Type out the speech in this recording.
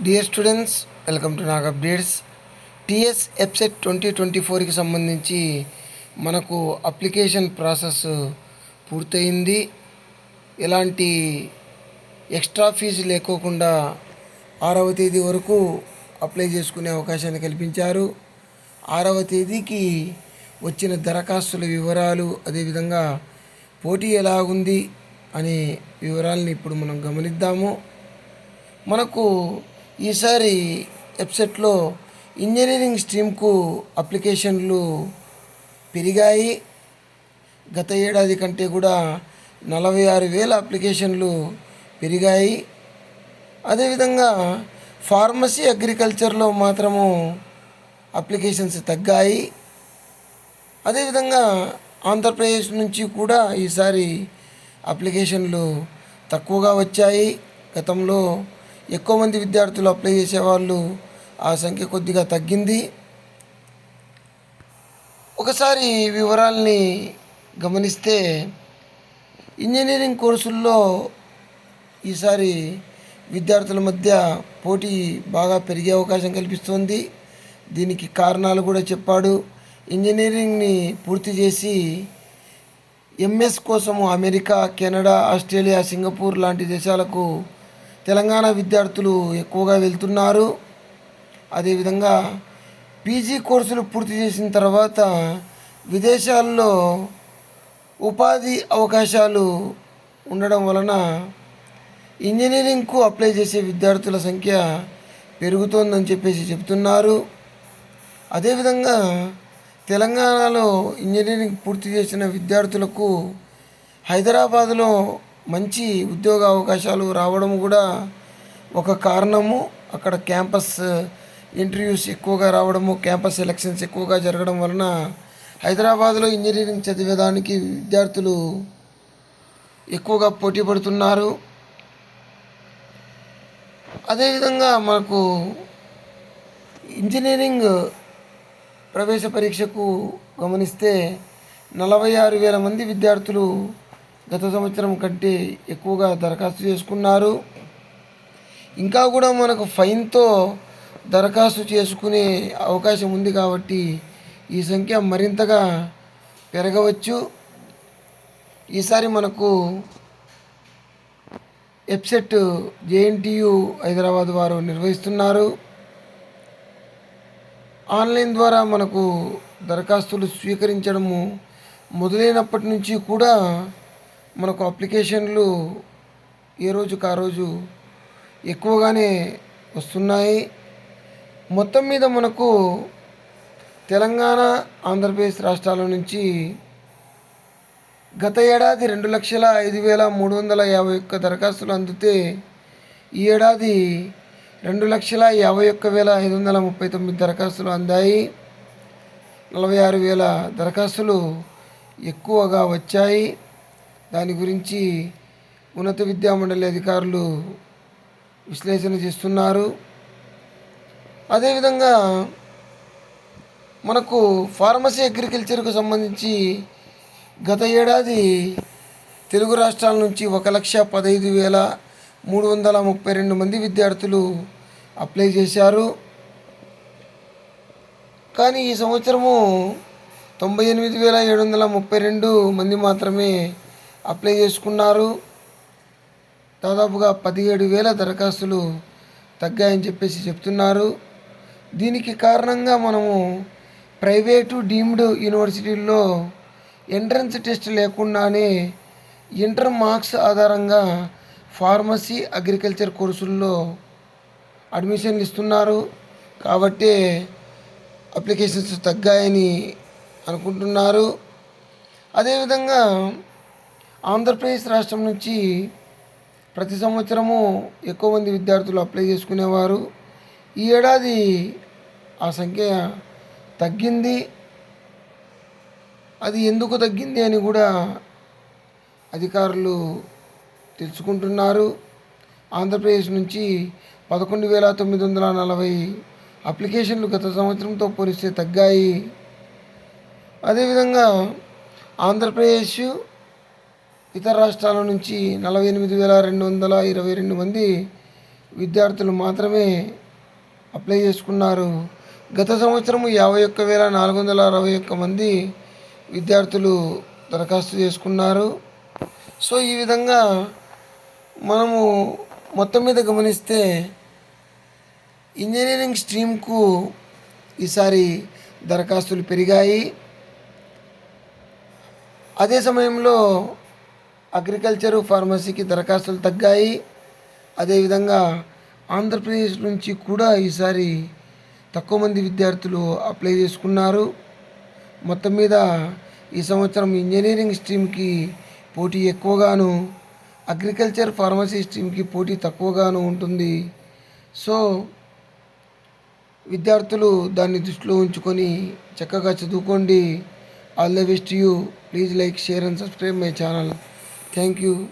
Dear students, welcome to Nag updates. TS website 2024కి సంబంధించి మనకు అప్లికేషన్ ప్రాసెస్ పూర్తయింది. ఎలాంటి ఎక్స్ట్రా ఫీజు లేకోకుండా 6వ తేదీ వరకు అప్లై చేసుకునే అవకాశాన్ని కల్పించారు. 6వ తేదీకి వచ్చిన దరఖాస్తుల వివరాలు, అదేవిధంగా పోటీ ఎలా ఉంది అనే వివరాలని ఇప్పుడు మనం గమనిద్దాము. మనకు ఈసారి వెబ్సైట్లో ఇంజనీరింగ్ స్ట్రీమ్కు అప్లికేషన్లు పెరిగాయి. గత ఏడాది కంటే కూడా 46,000 అప్లికేషన్లు పెరిగాయి. అదేవిధంగా ఫార్మసీ, అగ్రికల్చర్లో మాత్రము అప్లికేషన్స్ తగ్గాయి. అదేవిధంగా ఆంధ్రప్రదేశ్ నుంచి కూడా ఈసారి అప్లికేషన్లు తక్కువగా వచ్చాయి. గతంలో ఎక్కువ మంది విద్యార్థులు అప్లై చేసేవాళ్ళు, ఆ సంఖ్య కొద్దిగా తగ్గింది. ఒకసారి వివరాల్ని గమనిస్తే ఇంజనీరింగ్ కోర్సుల్లో ఈసారి విద్యార్థుల మధ్య పోటీ బాగా పెరిగే అవకాశం కల్పిస్తోంది. దీనికి కారణాలు కూడా చెప్పాడు. ఇంజనీరింగ్ని పూర్తి చేసి ఎంఎస్ కోసము అమెరికా, కెనడా, ఆస్ట్రేలియా, సింగపూర్ లాంటి దేశాలకు తెలంగాణ విద్యార్థులు ఎక్కువగా వెళ్తున్నారు. అదేవిధంగా పీజీ కోర్సులు పూర్తి చేసిన తర్వాత విదేశాల్లో ఉపాధి అవకాశాలు ఉండడం వలన ఇంజనీరింగ్కు అప్లై చేసే విద్యార్థుల సంఖ్య పెరుగుతోందని చెప్తున్నారు. అదేవిధంగా తెలంగాణలో ఇంజనీరింగ్ పూర్తి చేసిన విద్యార్థులకు హైదరాబాదులో మంచి ఉద్యోగ అవకాశాలు రావడం కూడా ఒక కారణము. అక్కడ క్యాంపస్ ఇంటర్వ్యూస్ ఎక్కువగా రావడము, క్యాంపస్ ఎలక్షన్స్ ఎక్కువగా జరగడం వలన హైదరాబాద్లో ఇంజనీరింగ్ చదివేదానికి విద్యార్థులు ఎక్కువగా పోటీ పడుతున్నారు. అదేవిధంగా మనకు ఇంజనీరింగ్ ప్రవేశ పరీక్షకు గమనిస్తే 46,000 మంది విద్యార్థులు గత సంవత్సరం కంటే ఎక్కువగా దరఖాస్తు చేసుకున్నారు. ఇంకా కూడా మనకు ఫైన్తో దరఖాస్తు చేసుకునే అవకాశం ఉంది కాబట్టి ఈ సంఖ్య మరింతగా పెరగవచ్చు. ఈసారి మనకు వెబ్సైట్ జేఎన్టీయు హైదరాబాద్ వారు నిర్వహిస్తున్నారు. ఆన్లైన్ ద్వారా మనకు దరఖాస్తులు స్వీకరించడము మొదలైనప్పటి నుంచి కూడా మనకు అప్లికేషన్లు ఏ రోజుకు ఆ రోజు ఎక్కువగానే వస్తున్నాయి. మొత్తం మీద మనకు తెలంగాణ, ఆంధ్రప్రదేశ్ రాష్ట్రాల నుంచి గత ఏడాది 2,05,351 దరఖాస్తులు అందితే ఈ ఏడాది 2,51,539 దరఖాస్తులు అందాయి. 46,000 దరఖాస్తులు ఎక్కువగా వచ్చాయి. దాని గురించి ఉన్నత విద్యామండలి అధికారులు విశ్లేషణ చేస్తున్నారు. అదేవిధంగా మనకు ఫార్మసీ, అగ్రికల్చర్కు సంబంధించి గత ఏడాది తెలుగు రాష్ట్రాల నుంచి 1,15,332 మంది విద్యార్థులు అప్లై చేశారు. కానీ ఈ సంవత్సరము 98,732 మంది మాత్రమే అప్లై చేసుకున్నారు. దాదాపుగా 17,000 దరఖాస్తులు తగ్గాయని చెప్తున్నారు. దీనికి కారణంగా మనము ప్రైవేటు, డీమ్డ్ యూనివర్సిటీల్లో ఎంట్రన్స్ టెస్ట్ లేకుండానే ఇంటర్ మార్క్స్ ఆధారంగా ఫార్మసీ, అగ్రికల్చర్ కోర్సుల్లో అడ్మిషన్లు ఇస్తున్నారు. కాబట్టి అప్లికేషన్స్ తగ్గాయని అనుకుంటున్నారు. అదేవిధంగా ఆంధ్రప్రదేశ్ రాష్ట్రం నుంచి ప్రతి సంవత్సరము ఎక్కువ మంది విద్యార్థులు అప్లై చేసుకునేవారు. ఈ ఏడాది ఆ సంఖ్య తగ్గింది. అది ఎందుకు తగ్గింది అని కూడా అధికారులు తెలుసుకుంటున్నారు. ఆంధ్రప్రదేశ్ నుంచి 11,940 అప్లికేషన్లు గత సంవత్సరంతో పోలిస్తే తగ్గాయి. అదేవిధంగా ఆంధ్రప్రదేశ్, ఇతర రాష్ట్రాల నుంచి 48,222 మంది విద్యార్థులు మాత్రమే అప్లై చేసుకున్నారు. గత సంవత్సరం 51,461 మంది విద్యార్థులు దరఖాస్తు చేసుకున్నారు. సో ఈ విధంగా మనము మొత్తం మీద గమనిస్తే ఇంజనీరింగ్ స్ట్రీమ్కు ఈసారి దరఖాస్తులు పెరిగాయి. అదే సమయంలో అగ్రికల్చరు, ఫార్మసీకి దరఖాస్తులు తగ్గాయి. అదేవిధంగా ఆంధ్రప్రదేశ్ నుంచి కూడా ఈసారి తక్కువ మంది విద్యార్థులు అప్లై చేసుకున్నారు. మొత్తం మీద ఈ సంవత్సరం ఇంజనీరింగ్ స్ట్రీమ్కి పోటీ ఎక్కువగాను, అగ్రికల్చర్, ఫార్మసీ స్ట్రీమ్కి పోటీ తక్కువగాను ఉంటుంది. సో విద్యార్థులు దాన్ని దృష్టిలో ఉంచుకొని చక్కగా చదువుకోండి. All the best you. Please like, share and subscribe my channel. Thank you.